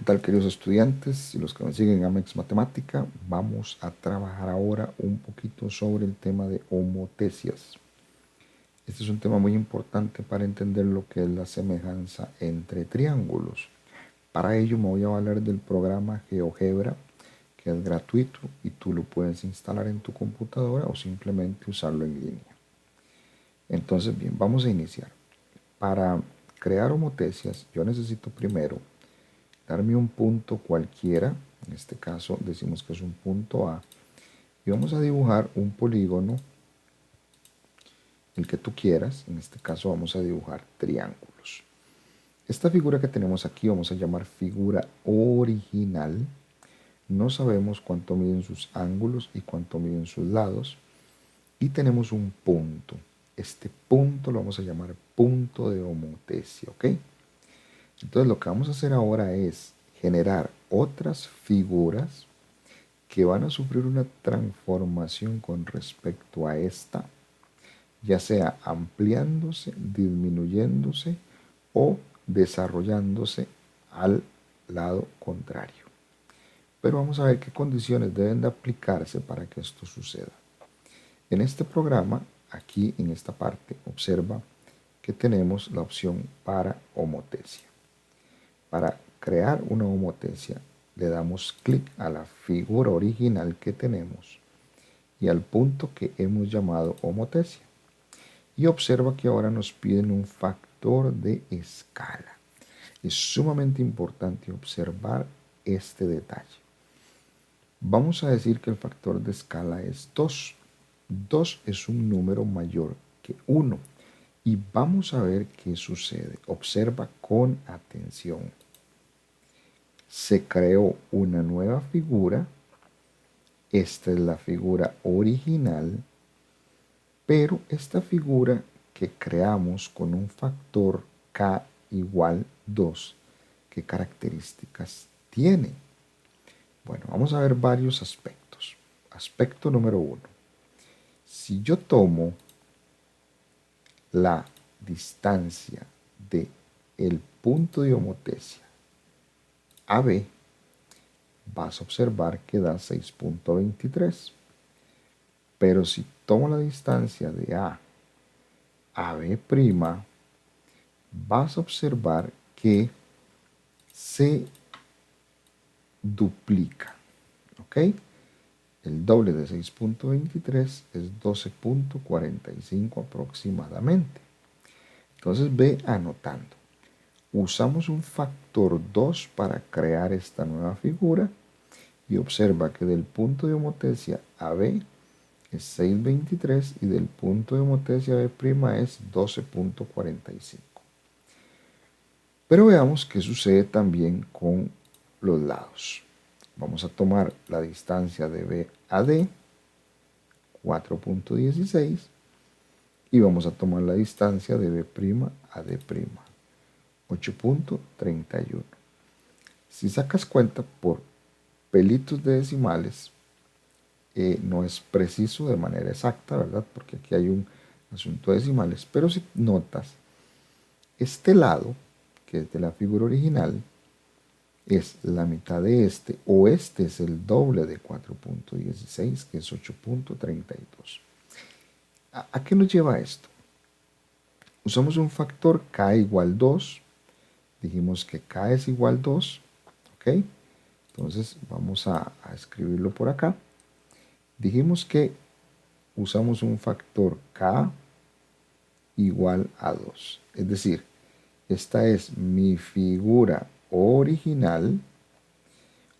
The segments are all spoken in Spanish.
tal, queridos estudiantes y los que me siguen en Amex Matemática? Vamos a trabajar ahora un poquito sobre el tema de homotecias. Este es un tema muy importante para entender lo que es la semejanza entre triángulos. Para ello me voy a valer del programa GeoGebra, que es gratuito y tú lo puedes instalar en tu computadora o simplemente usarlo en línea. Entonces, bien, vamos a iniciar. Para crear homotecias, yo necesito primero darme un punto cualquiera, en este caso decimos que es un punto A, y vamos a dibujar un polígono, el que tú quieras, en este caso vamos a dibujar triángulos. Esta figura que tenemos aquí vamos a llamar figura original. No sabemos cuánto miden sus ángulos y cuánto miden sus lados, y tenemos un punto. Este punto lo vamos a llamar punto de homotecia, ¿ok? Entonces lo que vamos a hacer ahora es generar otras figuras que van a sufrir una transformación con respecto a esta, ya sea ampliándose, disminuyéndose o desarrollándose al lado contrario. Pero vamos a ver qué condiciones deben de aplicarse para que esto suceda. En este programa, aquí en esta parte, observa que tenemos la opción para homotecia. Para crear una homotecia, le damos clic a la figura original que tenemos y al punto que hemos llamado homotecia. Y observa que ahora nos piden un factor de escala. Es sumamente importante observar este detalle. Vamos a decir que el factor de escala es 2. 2 es un número mayor que 1. Y vamos a ver qué sucede. Observa con atención. Se creó una nueva figura. Esta es la figura original, pero esta figura que creamos con un factor k igual 2, ¿qué características tiene? Bueno, vamos a ver varios aspectos. Aspecto número 1. Si yo tomo la distancia de el punto de homotecia AB, vas a observar que da 6.23. Pero si tomo la distancia de A a B', vas a observar que se duplica. ¿Ok? El doble de 6.23 es 12.45 aproximadamente. Entonces ve anotando. Usamos un factor 2 para crear esta nueva figura y observa que del punto de homotecia a B es 6.23 y del punto de homotecia B' es 12.45. Pero veamos qué sucede también con los lados. Vamos a tomar la distancia de B a D, 4.16, y vamos a tomar la distancia de B' a D', 8.31. Si sacas cuenta por pelitos de decimales, no es preciso de manera exacta, ¿verdad? Porque aquí hay un asunto de decimales, pero si notas, este lado, que es de la figura original, es la mitad de este, o este es el doble de 4.16, que es 8.32. ¿A qué nos lleva esto? Usamos un factor k igual 2, dijimos que k es igual 2, ¿ok? Entonces vamos a escribirlo por acá. Dijimos que usamos un factor k igual a 2. Es decir, esta es mi figura original.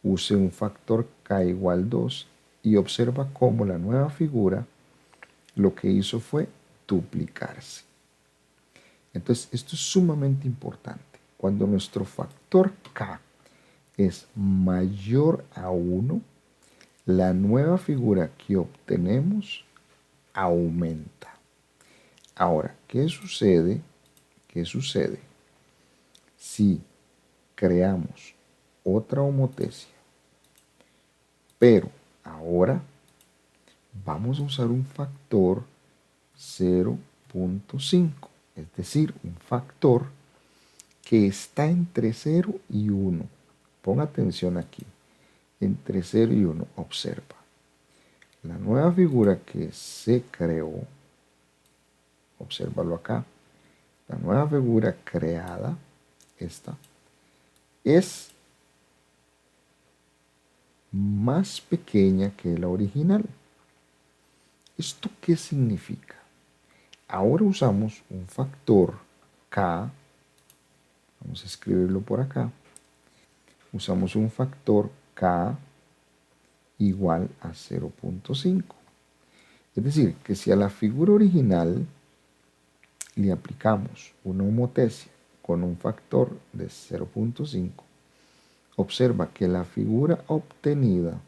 Use un factor k igual 2 y observa cómo la nueva figura lo que hizo fue duplicarse. Entonces, esto es sumamente importante. Cuando nuestro factor k es mayor a 1, la nueva figura que obtenemos aumenta. Ahora, ¿qué sucede? ¿Qué sucede si creamos otra homotecia? Pero ahora vamos a usar un factor 0.5, es decir, un factor que está entre 0 y 1. Pon atención aquí. Entre 0 y 1, observa. La nueva figura que se creó, obsérvalo acá, la nueva figura creada, esta, es más pequeña que la original. ¿Esto qué significa? Ahora usamos un factor K, vamos a escribirlo por acá, usamos un factor K igual a 0.5. Es decir, que si a la figura original le aplicamos una homotecia con un factor de 0.5, observa que la figura obtenida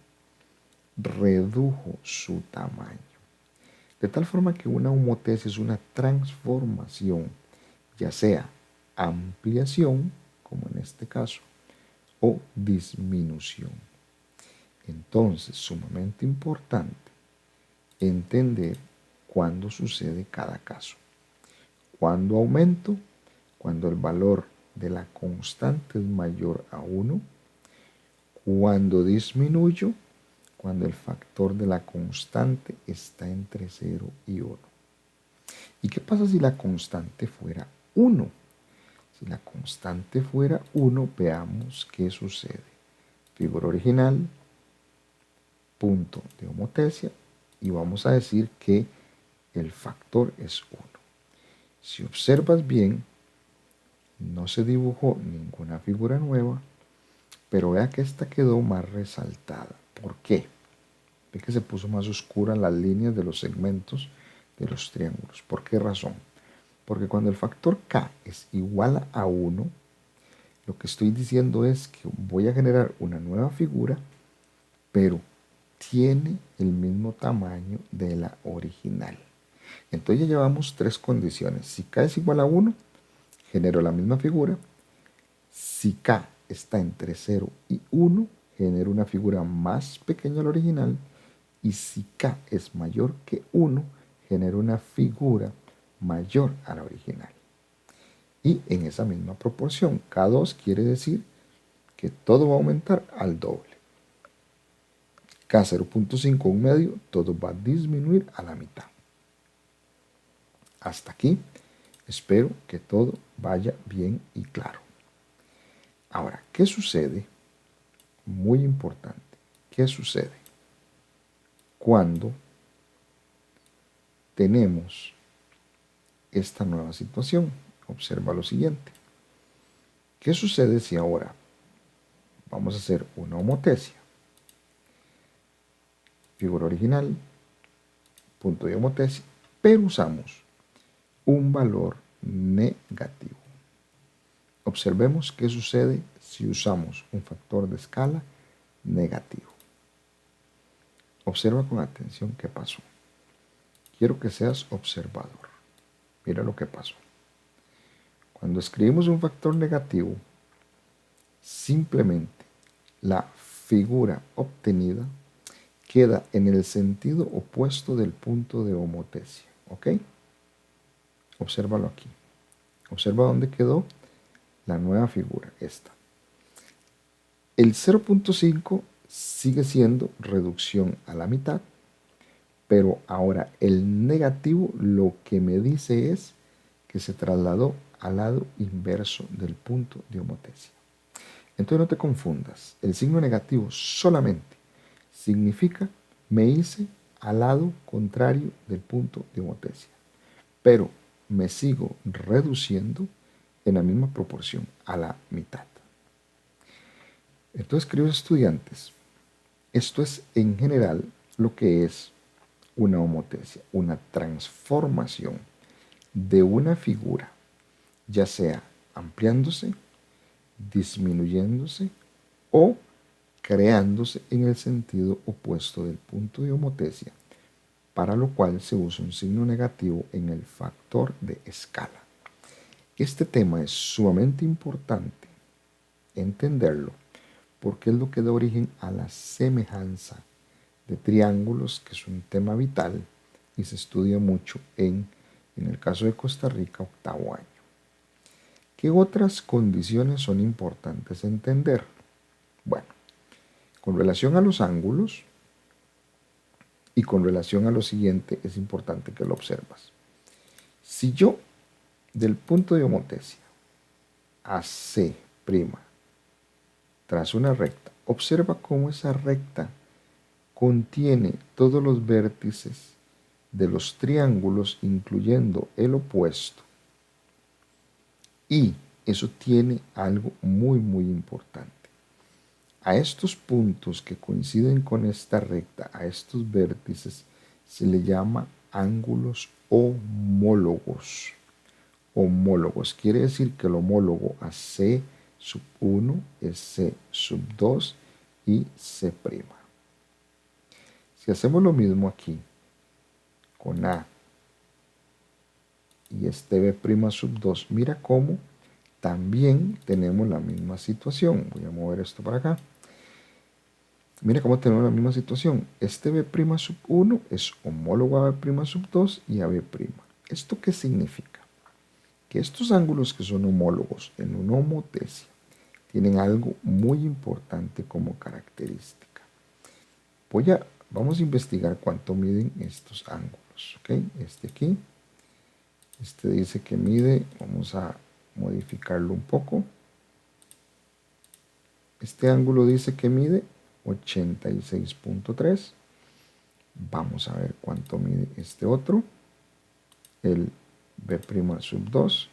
redujo su tamaño. De tal forma que una homotecia es una transformación, ya sea ampliación, como en este caso, o disminución. Entonces, sumamente importante entender cuándo sucede cada caso. Cuando aumento, cuando el valor de la constante es mayor a 1, cuando disminuyo, cuando el factor de la constante está entre 0 y 1. ¿Y qué pasa si la constante fuera 1? Si la constante fuera 1, veamos qué sucede. Figura original, punto de homotecia, y vamos a decir que el factor es 1. Si observas bien, no se dibujó ninguna figura nueva, pero vea que esta quedó más resaltada. ¿Por qué? Ve que se puso más oscura las líneas de los segmentos de los triángulos. ¿Por qué razón? Porque cuando el factor K es igual a 1, lo que estoy diciendo es que voy a generar una nueva figura, pero tiene el mismo tamaño de la original. Entonces ya llevamos tres condiciones. Si K es igual a 1, genero la misma figura. Si K está entre 0 y 1, genero una figura más pequeña a la original. Y si K es mayor que 1, genero una figura mayor a la original. Y en esa misma proporción, K2 quiere decir que todo va a aumentar al doble. K 0.5 un medio, todo va a disminuir a la mitad. Hasta aquí, espero que todo vaya bien y claro. Ahora, ¿qué sucede? Muy importante, ¿qué sucede cuando tenemos esta nueva situación? Observa lo siguiente. ¿Qué sucede si ahora vamos a hacer una homotecia? Figura original, punto de homotecia, pero usamos un valor negativo. Observemos qué sucede si usamos un factor de escala negativo. Observa con atención qué pasó. Quiero que seas observador. Mira lo que pasó. Cuando escribimos un factor negativo, simplemente la figura obtenida queda en el sentido opuesto del punto de homotecia. ¿Ok? Obsérvalo aquí. Observa dónde quedó la nueva figura, esta. El 0.5 sigue siendo reducción a la mitad, pero ahora el negativo lo que me dice es que se trasladó al lado inverso del punto de homotecia. Entonces no te confundas, el signo negativo solamente significa me hice al lado contrario del punto de homotecia, pero me sigo reduciendo en la misma proporción, a la mitad. Entonces, queridos estudiantes, esto es en general lo que es una homotecia, una transformación de una figura, ya sea ampliándose, disminuyéndose o creándose en el sentido opuesto del punto de homotecia, para lo cual se usa un signo negativo en el factor de escala. Este tema es sumamente importante entenderlo porque es lo que da origen a la semejanza de triángulos, que es un tema vital y se estudia mucho en el caso de Costa Rica, octavo año. ¿Qué otras condiciones son importantes entender? Con relación a los ángulos y con relación a lo siguiente, es importante que lo observas. Si yo, del punto de homotesia a C', tras una recta, observa cómo esa recta contiene todos los vértices de los triángulos, incluyendo el opuesto. Y eso tiene algo muy, muy importante. A estos puntos que coinciden con esta recta, a estos vértices, se le llama ángulos homólogos. Homólogos quiere decir que el homólogo a C sub 1 es C sub 2 y C'. Si hacemos lo mismo aquí con A y este B' sub 2, mira cómo también tenemos la misma situación. Voy a mover esto para acá. Mira cómo tenemos la misma situación. Este B' sub 1 es homólogo a B' sub 2 y a B'. ¿Esto qué significa? Que estos ángulos que son homólogos en una homotesia tienen algo muy importante como característica. Vamos a investigar cuánto miden estos ángulos. ¿Ok? Este aquí. Este dice que mide, vamos a modificarlo un poco. Este ángulo dice que mide 86.3. Vamos a ver cuánto mide este otro, el B' sub 2.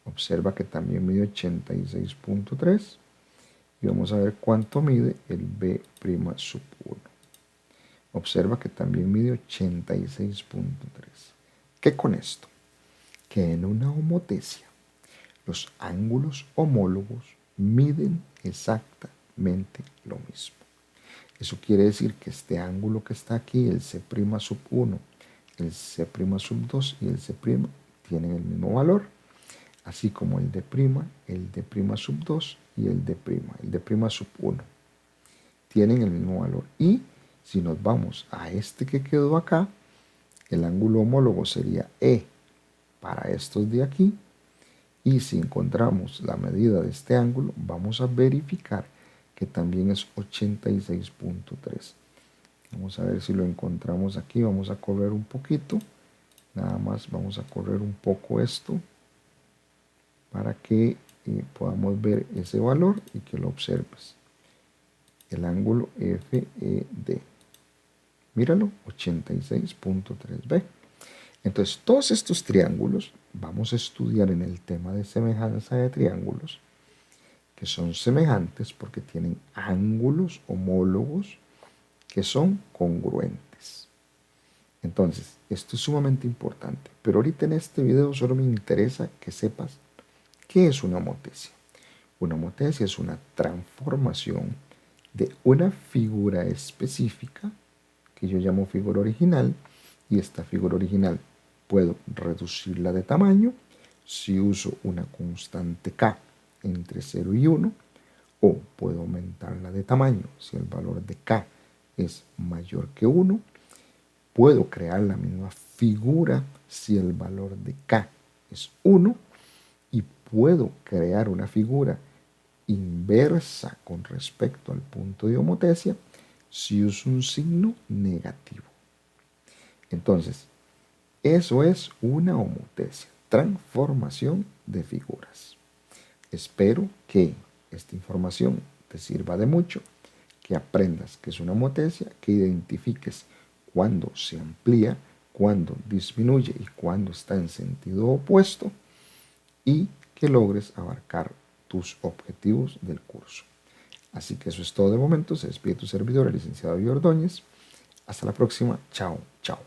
Observa que también mide 86.3. Y vamos a ver cuánto mide el B' sub 1. Observa que también mide 86.3. ¿Qué con esto? Que en una homotesia los ángulos homólogos miden exactamente lo mismo. Eso quiere decir que este ángulo que está aquí, el C' sub 1, el C' sub 2 y el C' tienen el mismo valor, así como el D', el D' sub 2 y el D' sub 1 tienen el mismo valor. Y si nos vamos a este que quedó acá, el ángulo homólogo sería E para estos de aquí. Y si encontramos la medida de este ángulo, vamos a verificar que también es 86.3. Vamos a ver si lo encontramos aquí. Vamos a correr un poquito. Nada más vamos a correr un poco esto para que podamos ver ese valor y que lo observes. El ángulo FED. Míralo, 86.3b. Entonces, todos estos triángulos vamos a estudiar en el tema de semejanza de triángulos, que son semejantes porque tienen ángulos homólogos que son congruentes. Entonces, esto es sumamente importante. Pero ahorita en este video solo me interesa que sepas qué es una homotesia. Una homotesia es una transformación de una figura específica que yo llamo figura original, y esta figura original puedo reducirla de tamaño si uso una constante k entre 0 y 1, o puedo aumentarla de tamaño si el valor de k es mayor que 1. Puedo crear la misma figura si el valor de k es 1, y puedo crear una figura inversa con respecto al punto de homotesia si uso un signo negativo. Entonces, eso es una homotesia, transformación de figuras. Espero que esta información te sirva de mucho, que aprendas qué es una homotesia, que identifiques cuándo se amplía, cuándo disminuye y cuándo está en sentido opuesto, y que logres abarcar tus objetivos del curso. Así que eso es todo de momento. Se despide tu servidor, el licenciado David Ordóñez. Hasta la próxima. Chao, chao.